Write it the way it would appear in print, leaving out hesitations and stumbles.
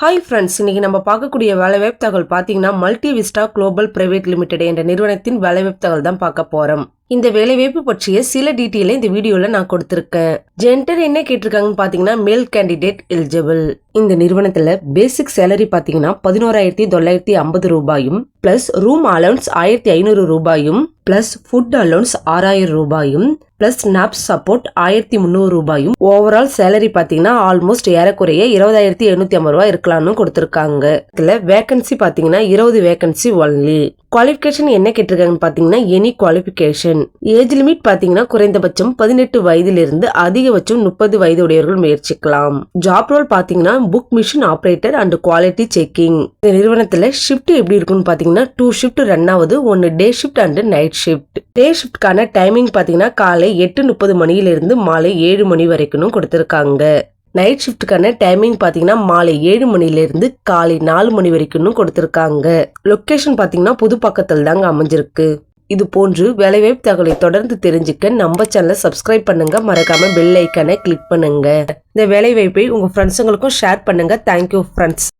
Hi friends, இன்னைக்கு நம்ம பார்க்கக்கூடிய வேலைவாய்ப்பு தகவல் பார்த்தீங்கன்னா multi Vista global private limited என்ற நிறுவனத்தின் வேலைவாய்ப்பு தகவல் தான் பார்க்க போறோம். இந்த வேலைவாய்ப்பு பற்றிய சில டீட்டெயிலை இந்த வீடியோல நான் கொடுத்திருக்கேன். ஜெண்டர் என்ன கேட்டிருக்காங்கன்னு பாத்தீங்கன்னா மேல் கேண்டிடேட் எலிஜிபிள். இந்த நிறுவனத்துல பேசிக் சேலரி பாத்தீங்கன்னா 11,950 ரூபாயும் பிளஸ் ரூம் அலவுன்ஸ் 1,500 ரூபாயும் பிளஸ் ஃபுட் அலவுன்ஸ் 6,000 ரூபாயும் பிளஸ் நாப்ஸ் சப்போர்ட் 1,300 ரூபாயும் ஓவரால் சேலரி பாத்தீங்கன்னா ஆல்மோஸ்ட் ஏறக்குறைய 20,750 ரூபாய் இருக்கலாம்னு கொடுத்திருக்காங்க. இதுல வேகன்சி பாத்தீங்கன்னா 20 வேகன்சி ஒன்லி. குவாலிஃபிகேஷன் என்ன கேட்டிருக்காங்கன்னு பாத்தீங்கன்னா எனி குவாலிஃபிகேஷன். ஏஜ் லிமிட் பாத்தீங்கன்னா குறைந்தபட்சம் 18 வயதிலிருந்து அதிகபட்சம் 30 வயது உடையவர்கள் முயற்சிக்கலாம். ஜாப் ரோல் பாத்தீங்கன்னா book machine operator and quality checking. இந்த நிறுவனத்துல ஷிஃப்ட் எப்படி இருக்குன்னு பாத்தீங்கன்னா 2 ஷிஃப்ட் ரன் ஆகுது. 1 day shift and night shift. Day ஷிஃப்ட்கான டைமிங் பாத்தீங்கன்னா காலை 8:30 மணியிலிருந்து மாலை 7 மணி வரைக்கும் கொடுத்திருக்காங்க. நைட் ஷிஃப்ட்கான டைமிங் பாத்தீங்கன்னா மாலை 7 மணிலிருந்து காலை 4 மணி வரைக்கும் கொடுத்திருக்காங்க. லொகேஷன் பாத்தீங்கன்னா புதுப்பக்கத்தில் தாங்க அமைஞ்சிருக்கு. இது போன்று வேலைவாய்ப்பு தகவலை தொடர்ந்து தெரிஞ்சுக்க நம்ம சேனலை சப்ஸ்கிரைப் பண்ணுங்க, மறக்காம பெல் ஐக்கானை கிளிக் பண்ணுங்க. இந்த வேலைவாய்ப்பை உங்க ஃப்ரெண்ட்ஸுங்களுக்கும் ஷேர் பண்ணுங்க. Thank you friends.